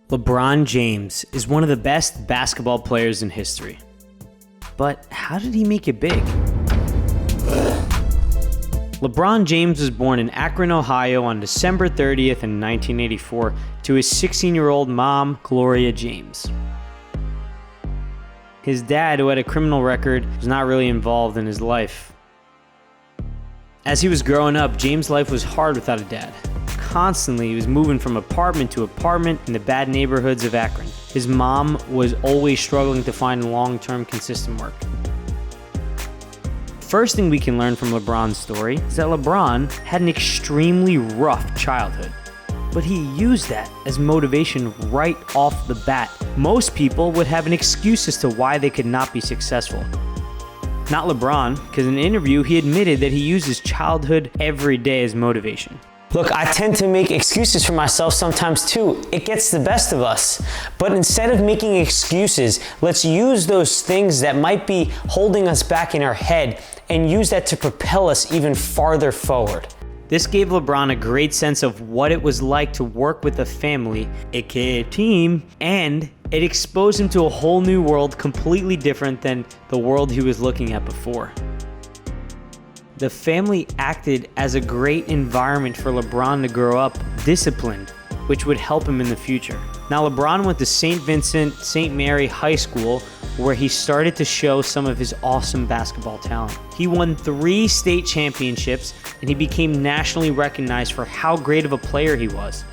LeBron James is one of the best basketball players in history. But how did he make it big? LeBron James was born in Akron, Ohio on December 30th in 1984 to his 16-year-old mom, Gloria James. His dad, who had a criminal record, was not really involved in his life. As he was growing up, James' life was hard without a dad. Constantly, he was moving from apartment to apartment in the bad neighborhoods of Akron. His mom was always struggling to find long-term consistent work. First thing we can learn from LeBron's story is that LeBron had an extremely rough childhood, but he used that as motivation right off the bat. Most people would have an excuse as to why they could not be successful. Not LeBron, because in an interview he admitted that he used his childhood every day as motivation. Look, I tend to make excuses for myself sometimes too. It gets the best of us. But instead of making excuses, let's use those things that might be holding us back in our head and use that to propel us even farther forward. This gave LeBron a great sense of what it was like to work with a family, aka a team, and it exposed him to a whole new world completely different than the world he was looking at before. The family acted as a great environment for LeBron to grow up disciplined, which would help him in the future. Now, LeBron went to St. Vincent St. Mary High School, where he started to show some of his awesome basketball talent. He won 3 state championships, and he became nationally recognized for how great of a player he was.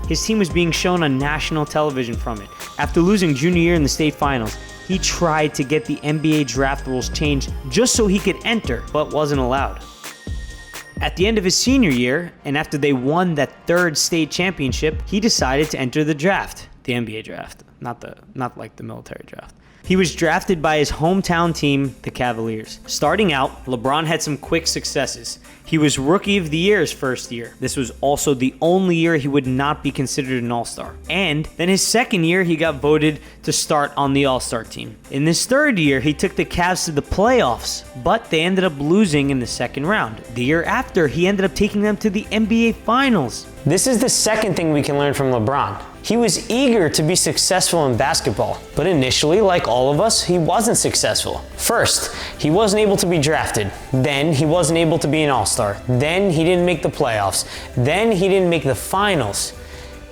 His team was being shown on national television from it. After losing junior year in the state finals, he tried to get the NBA draft rules changed just so he could enter, but wasn't allowed. At the end of his senior year, and after they won that 3rd state championship, he decided to enter the draft, the NBA draft, not like the military draft. He was drafted by his hometown team, the Cavaliers. Starting out, LeBron had some quick successes. He was Rookie of the Year his first year. This was also the only year he would not be considered an All-Star. And then his second year, he got voted to start on the All-Star team. In this 3rd year, he took the Cavs to the playoffs, but they ended up losing in the 2nd round. The year after, he ended up taking them to the NBA Finals. This is the second thing we can learn from LeBron. He was eager to be successful in basketball, but initially, like all of us, he wasn't successful. First, he wasn't able to be drafted. Then, he wasn't able to be an All-Star. Then, he didn't make the playoffs. Then, he didn't make the finals.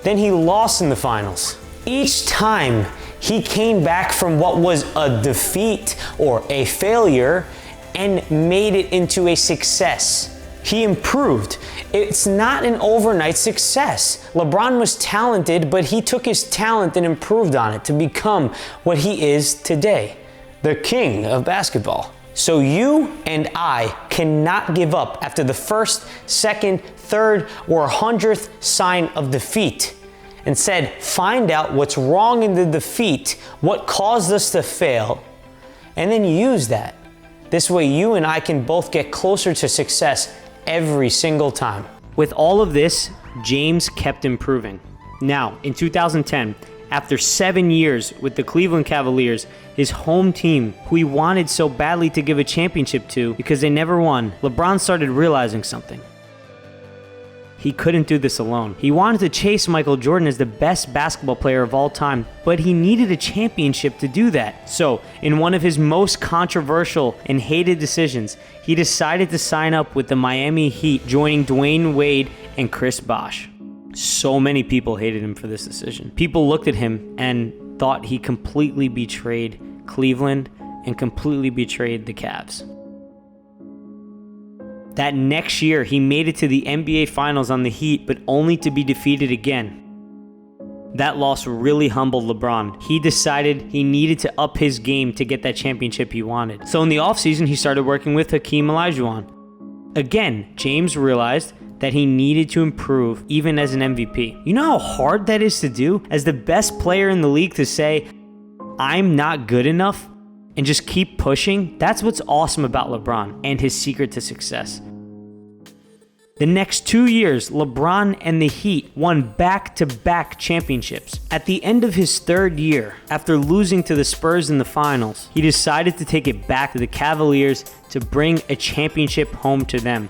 Then, he lost in the finals. Each time, he came back from what was a defeat or a failure and made it into a success. He improved. It's not an overnight success. LeBron was talented, but he took his talent and improved on it to become what he is today, the king of basketball. So you and I cannot give up after the 1st, 2nd, 3rd, or 100th sign of defeat. Instead, find out what's wrong in the defeat, what caused us to fail, and then use that. This way you and I can both get closer to success every single time. With all of this, James kept improving. Now, in 2010, after 7 years with the Cleveland Cavaliers, his home team, who he wanted so badly to give a championship to because they never won, LeBron started realizing something. He couldn't do this alone. He wanted to chase Michael Jordan as the best basketball player of all time, but he needed a championship to do that. So, in one of his most controversial and hated decisions, he decided to sign up with the Miami Heat, joining Dwayne Wade and Chris Bosh. So many people hated him for this decision. People looked at him and thought he completely betrayed Cleveland and completely betrayed the Cavs. That next year, he made it to the NBA Finals on the Heat, but only to be defeated again. That loss really humbled LeBron. He decided he needed to up his game to get that championship he wanted. So in the offseason, he started working with Hakeem Olajuwon. Again, James realized that he needed to improve even as an MVP. You know how hard that is to do as the best player in the league to say, I'm not good enough, and just keep pushing? That's what's awesome about LeBron and his secret to success. The next 2 years, LeBron and the Heat won back-to-back championships. At the end of his 3rd year, after losing to the Spurs in the finals, he decided to take it back to the Cavaliers to bring a championship home to them.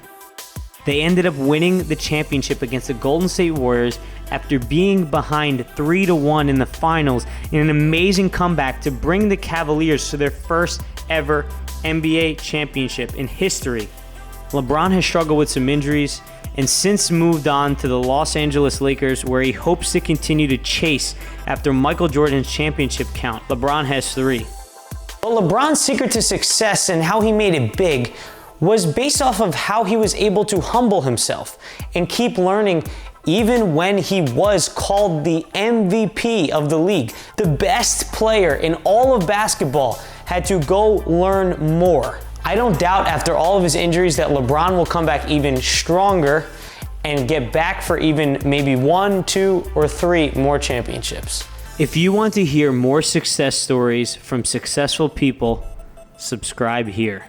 They ended up winning the championship against the Golden State Warriors after being behind 3-1 in the finals in an amazing comeback to bring the Cavaliers to their first ever NBA championship in history. LeBron has struggled with some injuries and since moved on to the Los Angeles Lakers, where he hopes to continue to chase after Michael Jordan's championship count. LeBron has 3. But LeBron's secret to success and how he made it big was based off of how he was able to humble himself and keep learning even when he was called the MVP of the league. The best player in all of basketball had to go learn more. I don't doubt after all of his injuries that LeBron will come back even stronger and get back for even maybe 1, 2, or 3 more championships. If you want to hear more success stories from successful people, subscribe here.